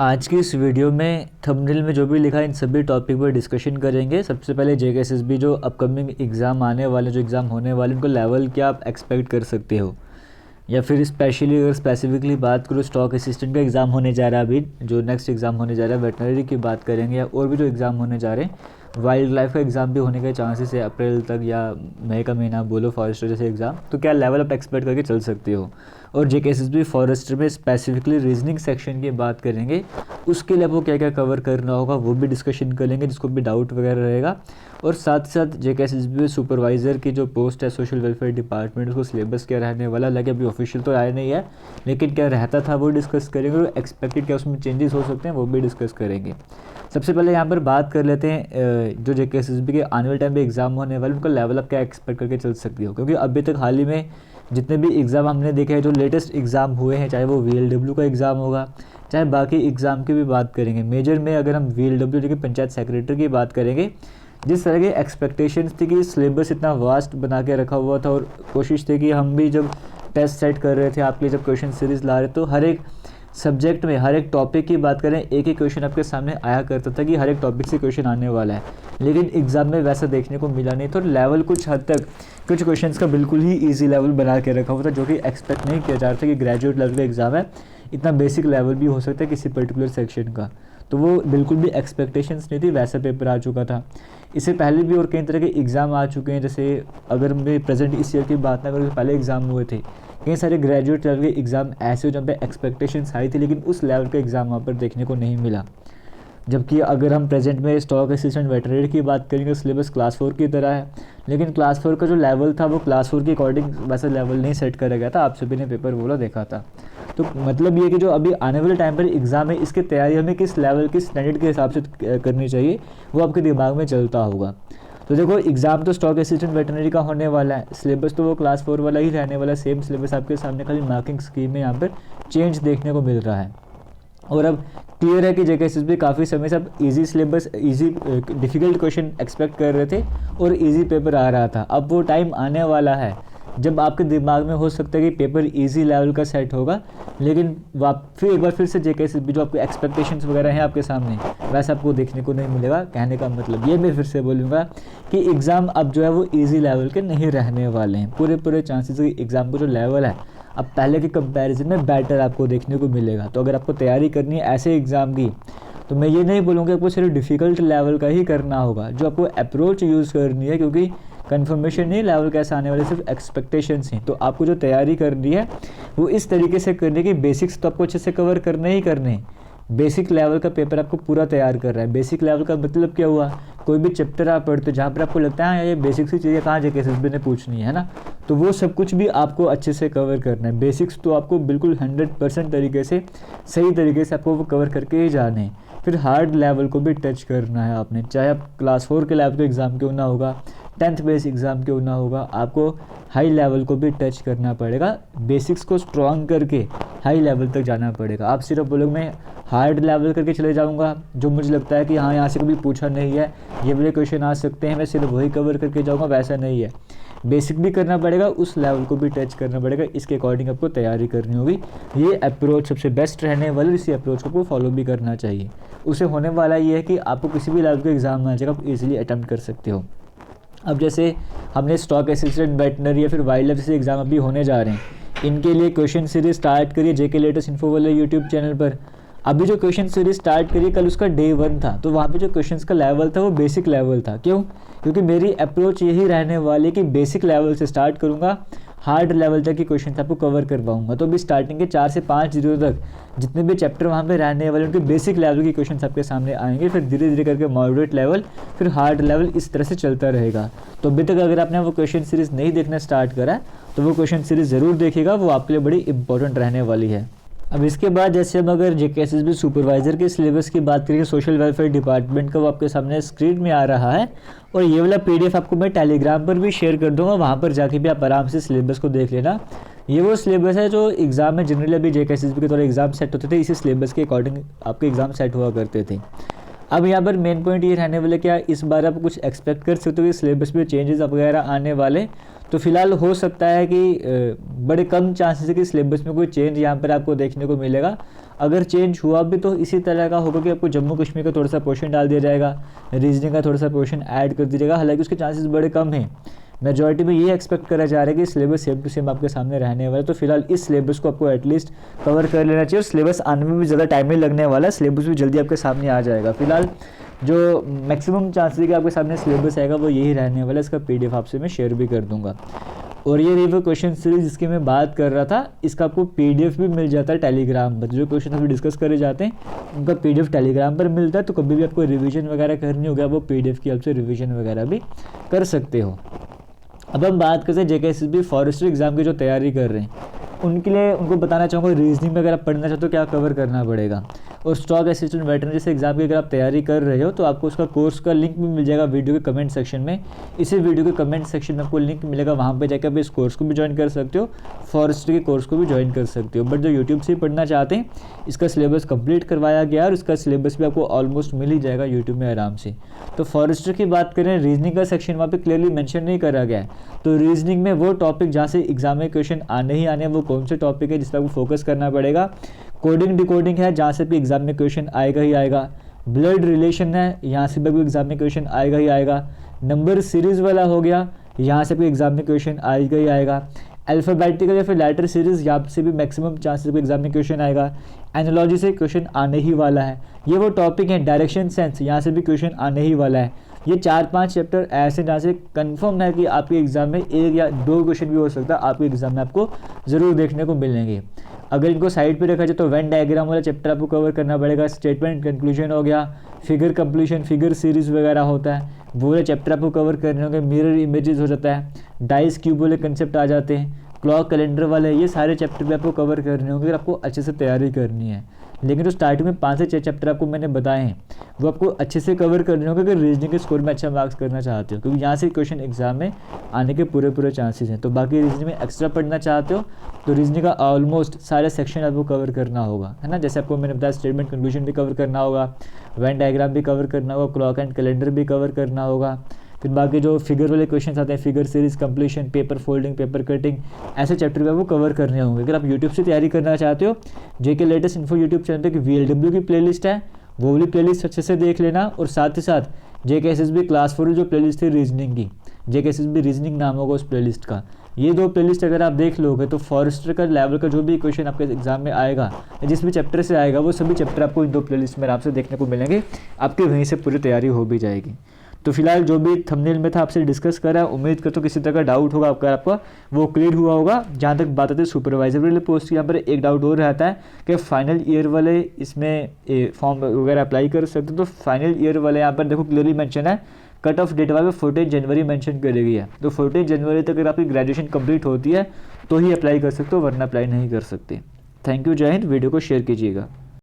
आज की इस वीडियो में थंबनेल में जो भी लिखा है इन सभी टॉपिक पर डिस्कशन करेंगे। सबसे पहले जेकेएसएसबी जो अपकमिंग एग्ज़ाम आने वाले, जो एग्ज़ाम होने वाले, उनको लेवल क्या आप एक्सपेक्ट कर सकते हो, या फिर स्पेशली अगर स्पेसिफिकली बात करूँ स्टॉक असिस्टेंट का एग्ज़ाम होने जा रहा है, अभी जो नेक्स्ट एग्ज़ाम होने जा रहा है वेटनरी की बात करेंगे, या और भी जो एग्ज़ाम होने जा रहे हैं। वाइल्ड लाइफ का एग्ज़ाम भी होने के चांसेस है अप्रैल तक, या मई का महीना बोलो, फॉरेस्टर जैसे एग्ज़ाम। तो क्या लेवल आप एक्सपेक्ट करके चल सकते हो। और जेकेएसएसबी फॉरेस्टर में स्पेसिफिकली रीजनिंग सेक्शन की बात करेंगे, उसके लिए आपको क्या क्या कवर करना होगा वो भी डिस्कशन करेंगे, जिसको भी डाउट वगैरह रहेगा। और साथ ही साथ जेकेएसएसबी सुपरवाइज़र की जो पोस्ट है सोशल वेलफेयर डिपार्टमेंट, उसको सिलेबस क्या रहने वाला, हालांकि अभी ऑफिशियल तो आया नहीं है, लेकिन क्या रहता था वो डिस्कस करेंगे, और एक्सपेक्टेड क्या उसमें चेंजेस हो सकते हैं वो भी डिस्कस करेंगे। सबसे पहले यहाँ पर बात कर लेते हैं जो जेकेएसएसबी के आने वाले टाइम पे एग्ज़ाम होने वाले, उनका लेवल आप क्या एक्सपेक्ट करके चल सकती हो। क्योंकि अभी तक हाल ही में जितने भी एग्ज़ाम हमने देखे हैं, जो लेटेस्ट एग्ज़ाम हुए हैं, चाहे वो वीएलडब्ल्यू का एग्ज़ाम होगा, चाहे बाकी एग्ज़ाम की भी बात करेंगे, मेजर में अगर हम वीएलडब्ल्यू जो कि पंचायत सेक्रेटरी की बात करेंगे, जिस तरह की एक्सपेक्टेशंस थी कि सिलेबस इतना वास्ट बना के रखा हुआ था, और कोशिश थी कि हम भी जब टेस्ट सेट कर रहे थे आपके, जब क्वेश्चन सीरीज़ ला रहे, तो हर एक सब्जेक्ट में हर एक टॉपिक की बात करें, एक ही क्वेश्चन आपके सामने आया करता था कि हर एक टॉपिक से क्वेश्चन आने वाला है। लेकिन एग्ज़ाम में वैसा देखने को मिला नहीं। तो लेवल कुछ हद तक कुछ क्वेश्चंस का बिल्कुल ही इजी लेवल बना के रखा हुआ था, जो कि एक्सपेक्ट नहीं किया जा रहा था कि ग्रेजुएट लेवल का एग्ज़ाम है, इतना बेसिक लेवल भी हो सकता है किसी पर्टिकुलर सेक्शन का। तो वो बिल्कुल भी एक्सपेक्टेशंस नहीं थी, वैसा पेपर आ चुका था। इससे पहले भी और कई तरह के एग्ज़ाम आ चुके हैं, जैसे अगर मैं प्रेजेंट इस ईयर की बात ना करूँ तो पहले एग्ज़ाम हुए थे, कई सारे ग्रेजुएट लेवल के एग्ज़ाम ऐसे हो जहाँ पे एक्सपेक्टेशंस हाई थी, लेकिन उस लेवल का एग्ज़ाम वहाँ पर देखने को नहीं मिला। जबकि अगर हम प्रेजेंट में स्टॉक असिस्टेंट वेटरनरी की बात करेंगे, सिलेबस क्लास 4 की तरह है, लेकिन क्लास 4 का जो लेवल था वो क्लास 4 के अकॉर्डिंग वैसा लेवल नहीं सेट करा गया था। आप सभी ने पेपर बोला देखा था। तो मतलब ये कि जो अभी आने वाले टाइम पर एग्ज़ाम है, इसकी तैयारी हमें किस लेवल, किस स्टैंडर्ड के हिसाब से करनी चाहिए, वो आपके दिमाग में चलता होगा। तो देखो, एग्ज़ाम तो स्टॉक असिस्टेंट वेटरनरी का होने वाला है, सिलेबस तो वो क्लास 4 वाला ही रहने वाला है, सेम सिलेबस आपके सामने, खाली मार्किंग स्कीम में यहाँ पर चेंज देखने को मिल रहा है। और अब क्लियर है कि जेकेएसएसबी काफ़ी समय से अब easy syllabus, easy difficult question expect कर रहे थे और इजी पेपर आ रहा था। अब वो टाइम आने वाला है जब आपके दिमाग में हो सकता है कि पेपर इजी लेवल का सेट होगा, लेकिन फिर एक बार फिर से जेकेएसएसबी जो आपके एक्सपेक्टेशंस वगैरह हैं आपके सामने, वैसा आपको देखने को नहीं मिलेगा। कहने का मतलब ये मैं फिर से बोलूँगा कि एग्ज़ाम अब जो है वो ईजी लेवल के नहीं रहने वाले हैं। पूरे चांसेस कि एग्ज़ाम का जो लेवल है अब पहले के कंपैरिजन में बेटर आपको देखने को मिलेगा। तो अगर आपको तैयारी करनी है ऐसे एग्ज़ाम की, तो मैं ये नहीं बोलूँगा आपको सिर्फ डिफ़िकल्ट लेवल का ही करना होगा, जो आपको अप्रोच यूज़ करनी है, क्योंकि कन्फर्मेशन नहीं लेवल कैसे आने वाले, सिर्फ एक्सपेक्टेशंस हैं। तो आपको जो तैयारी करनी है वो इस तरीके से करनी है कि बेसिक्स तो आपको अच्छे से कवर करने ही करने हैं। बेसिक लेवल का पेपर आपको पूरा तैयार कर रहा है। बेसिक लेवल का मतलब क्या हुआ, कोई भी चैप्टर आप पढ़ते हो जहाँ पर आपको लगता है ये बेसिक्स की चीज़ें कहाँ जेकेएसएसबी ने पूछनी है ना, तो वो सब कुछ भी आपको अच्छे से कवर करना है। बेसिक्स तो आपको बिल्कुल 100% तरीके से, सही तरीके से आपको वो कवर करके ही जाने हैं। फिर हार्ड लेवल को भी टच करना है आपने, चाहे आप क्लास 4 के लेवल का एग्ज़ाम क्यों ना होगा, 10th बेस एग्ज़ाम क्यों ना होगा, आपको हाई लेवल को भी टच करना पड़ेगा। बेसिक्स को स्ट्रॉन्ग करके हाई लेवल तक जाना पड़ेगा। आप सिर्फ बोलोगे मैं हार्ड लेवल करके चले जाऊंगा, जो मुझे लगता है कि हाँ यहाँ से कभी पूछा नहीं है, ये वाले क्वेश्चन आ सकते हैं, मैं सिर्फ वही कवर करके जाऊँगा, वैसा नहीं है। बेसिक भी करना पड़ेगा, उस लेवल को भी टच करना पड़ेगा, इसके अकॉर्डिंग आपको तैयारी करनी होगी। ये अप्रोच सबसे बेस्ट रहने वाला, इसी अप्रोच को फॉलो भी करना चाहिए। उसे होने वाला ये है कि आपको किसी भी लेवल का एग्ज़ाम आ जाएगा, आप इजीली अटेम्प्ट कर सकते हो। अब जैसे हमने स्टॉक असिस्टेंट वेटनरी या फिर वाइल्ड लाइफ जैसे एग्ज़ाम अभी होने जा रहे हैं, इनके लिए क्वेश्चन सीरीज स्टार्ट करिए जेके लेटेस्ट इन्फो वाले यूट्यूब चैनल पर। अभी जो क्वेश्चन सीरीज स्टार्ट करिए, कल उसका डे 1 था, तो वहाँ पे जो क्वेश्चंस का लेवल था वो बेसिक लेवल था। क्यों? क्योंकि मेरी अप्रोच यही रहने वाली है कि बेसिक लेवल से स्टार्ट करूँगा, हार्ड लेवल तक के क्वेश्चन आपको कवर करवाऊंगा। तो अभी स्टार्टिंग के 4 से 5 जीरो तक जितने भी चैप्टर वहाँ पे रहने वाले उनके बेसिक लेवल के क्वेश्चन आपके सामने आएंगे, फिर धीरे धीरे करके मॉडरेट लेवल, फिर हार्ड लेवल, इस तरह से चलता रहेगा। तो अभी तक अगर आपने वो क्वेश्चन सीरीज़ नहीं देखना स्टार्ट करा तो वो क्वेश्चन सीरीज़ ज़रूर देखिएगा, वो आपके लिए बड़ी इंपॉर्टेंट रहने वाली है। अब इसके बाद जैसे हम अगर जेकेएसएसबी सुपरवाइज़र के सिलेबस की बात करेंगे सोशल वेलफेयर डिपार्टमेंट का, वो आपके सामने स्क्रीन में आ रहा है, और ये वाला पीडीएफ आपको मैं टेलीग्राम पर भी शेयर कर दूंगा, वहाँ पर जाके भी आप आराम से सिलेबस को देख लेना। ये वो सिलेबस है जो एग्ज़ाम में जनरली अभी जेकेएसएसबी के द्वारा एग्ज़ाम सेट होते थे, इसी सिलेबस के अकॉर्डिंग आपके एग्ज़ाम सेट हुआ करते थे। अब यहाँ पर मेन पॉइंट ये रहने वाले, क्या इस बार आप कुछ एक्सपेक्ट कर सकते हो कि सिलेबस में चेंजेस वगैरह आने वाले, तो फिलहाल हो सकता है कि बड़े कम चांसेस है कि सिलेबस में कोई चेंज यहाँ पर आपको देखने को मिलेगा। अगर चेंज हुआ भी तो इसी तरह का होगा कि आपको जम्मू कश्मीर का थोड़ा सा पोर्शन डाल दिया जाएगा, रीजनिंग का थोड़ा सा पोर्शन ऐड कर दिया जाएगा, हालांकि उसके चांसेस बड़े कम हैं। मेजॉरिटी में ये एक्सपेक्ट करा जा रहा है कि सिलेबस सेम टू सेम आपके सामने रहने वाला है, तो फिलहाल इस सिलेबस को आपको एटलीस्ट कवर कर लेना चाहिए। और सिलेबस आने में भी ज़्यादा टाइम नहीं लगने वाला है, सिलेबस भी जल्दी आपके सामने आ जाएगा। फिलहाल जो मैक्सिमम चांसेस कि आपके सामने सिलेबस आएगा वो यही रहने वाला है। इसका PDF आपसे मैं शेयर भी कर दूंगा। और ये रिव्यू क्वेश्चन सीरीज जिसकी मैं बात कर रहा था, इसका आपको PDF भी मिल जाता है टेलीग्राम पर। जो क्वेश्चन अभी डिस्कस करे जाते हैं उनका PDF टेलीग्राम पर मिलता है, तो कभी भी आपको रिवीजन वगैरह करनी होगी वो PDF की हेल्प से रिवीजन वगैरह भी कर सकते हो। अब हम बात करते हैं JKSSB फॉरेस्ट्री एग्जाम की जो तैयारी कर रहे हैं उनके लिए, उनको बताना चाहूँगा रीजनिंग में अगर आप पढ़ना चाहते हो क्या कवर करना पड़ेगा। और स्टॉक असिस्टेंट वेटरनरी जैसे एग्जाम की अगर आप तैयारी कर रहे हो तो आपको उसका कोर्स का लिंक भी मिल जाएगा वीडियो के कमेंट सेक्शन में। इसी वीडियो के कमेंट सेक्शन में आपको लिंक मिलेगा, वहाँ पे जाकर आप इस कोर्स को भी ज्वाइन कर सकते हो, फॉरेस्ट्री के कोर्स को भी ज्वाइन कर सकते हो। बट जो यूट्यूब से पढ़ना चाहते हैं इसका सिलेबस कंप्लीट करवाया गया और इसका सिलेबस भी आपको ऑलमोस्ट मिल ही जाएगा यूट्यूब में आराम से। तो फॉरेस्ट्री की बात करें, रीजनिंग का सेक्शन वहाँ पे क्लियरली मेंशन नहीं करा गया है। तो रीजनिंग में वो टॉपिक जहाँ से एग्जाम में क्वेश्चन आने ही आने हैं वो कौन से टॉपिक है जिस पर आपको फोकस करना पड़ेगा। कोडिंग डिकोडिंग है जहाँ से भी एग्जाम में क्वेश्चन आएगा ही आएगा। ब्लड रिलेशन है, यहाँ से भी एग्जाम में क्वेश्चन आएगा ही आएगा। नंबर सीरीज वाला हो गया, यहाँ से भी एग्जाम में क्वेश्चन आएगा ही आएगा। अल्फ़ाबेटिकल या फिर लेटर सीरीज, यहाँ से भी मैक्सिमम चांसेस को एग्जाम में क्वेश्चन आएगा। एनालॉजी से क्वेश्चन आने ही वाला है। ये वो टॉपिक है। डायरेक्शन सेंस, यहाँ से भी क्वेश्चन आने ही वाला है। ये 4-5 चैप्टर ऐसे जहाँ से कंफर्म है कि आपके एग्जाम में 1 या 2 क्वेश्चन भी हो सकता है आपके एग्जाम में आपको ज़रूर देखने को मिलेंगे। अगर इनको साइड पे रखा जाए तो वेन डायग्राम वाला चैप्टर आपको कवर करना पड़ेगा। स्टेटमेंट कंक्लूजन हो गया, फिगर कंप्लीशन, फिगर सीरीज वगैरह होता है वो वाले चैप्टर आपको कवर करने होंगे। मिरर इमेजेस हो जाता है, डाइस क्यूब वाले कंसेप्ट आ जाते हैं, क्लॉक कैलेंडर वाले, ये सारे चैप्टर भी आपको कवर करने होंगे अगर आपको अच्छे से तैयारी करनी है। लेकिन जो स्टार्टिंग में 5 से 6 चैप्टर आपको मैंने बताए हैं वो आपको अच्छे से कवर करने होंगे अगर रीजनिंग के स्कोर में अच्छा मार्क्स करना चाहते हो, क्योंकि यहाँ से क्वेश्चन एग्जाम में आने के पूरे चांसेस हैं। तो बाकी रीजनिंग में एक्स्ट्रा पढ़ना चाहते हो तो रीजनिंग का ऑलमोस्ट सारे सेक्शन आपको कवर करना होगा, है ना। जैसे आपको मैंने बताया स्टेटमेंट कंक्लूजन भी कवर करना होगा, वेन डायग्राम भी कवर करना होगा, क्लॉक एंड कैलेंडर भी कवर करना होगा। फिर बाकी जो फिगर वाले क्वेश्चन आते हैं, figure series, completion, paper folding, paper cutting, ऐसे चैप्टर भी आपको कवर करने होंगे। अगर आप यूट्यूब से तैयारी करना चाहते हो, JK latest info YouTube channel पे VLW की प्लेलिस्ट है, वो वाली प्लेलिस्ट अच्छे से देख लेना। और साथ ही साथ JKSSB क्लास 4 जो प्लेलिस्ट थी रीजनिंग की, JKSSB रीजनिंग नाम होगा उस प्लेलिस्ट का, ये 2 प्लेलिस्ट अगर आप देख लोगे तो फॉरेस्टर का लेवल का जो भी क्वेश्चन आपके एग्जाम में आएगा, जिस भी चैप्टर से आएगा वो सभी चैप्टर आपको इन 2 प्लेलिस्ट में आराम से देखने को मिलेंगे। आपकी वहीं से पूरी तैयारी हो भी जाएगी। तो फिलहाल जो भी थंबनेल में था आपसे डिस्कस करा, उम्मीद करता हूँ किसी तरह का डाउट होगा आपका वो क्लियर हुआ होगा। जहाँ तक बात आती है सुपरवाइजर वाले पोस्ट की, यहाँ पर एक डाउट और रहता है कि फाइनल ईयर वाले इसमें फॉर्म वगैरह अप्लाई कर सकते हो। तो फाइनल ईयर वाले यहाँ पर देखो क्लियरली मेंशन है, कट ऑफ डेट वाले 14 जनवरी मेंशन करी गई है। तो 14 जनवरी तक अगर आपकी ग्रेजुएशन कंप्लीट होती है तो ही अप्लाई कर सकते हो, वरना अप्लाई नहीं कर सकते। थैंक यू, जय हिंद। वीडियो को शेयर कीजिएगा।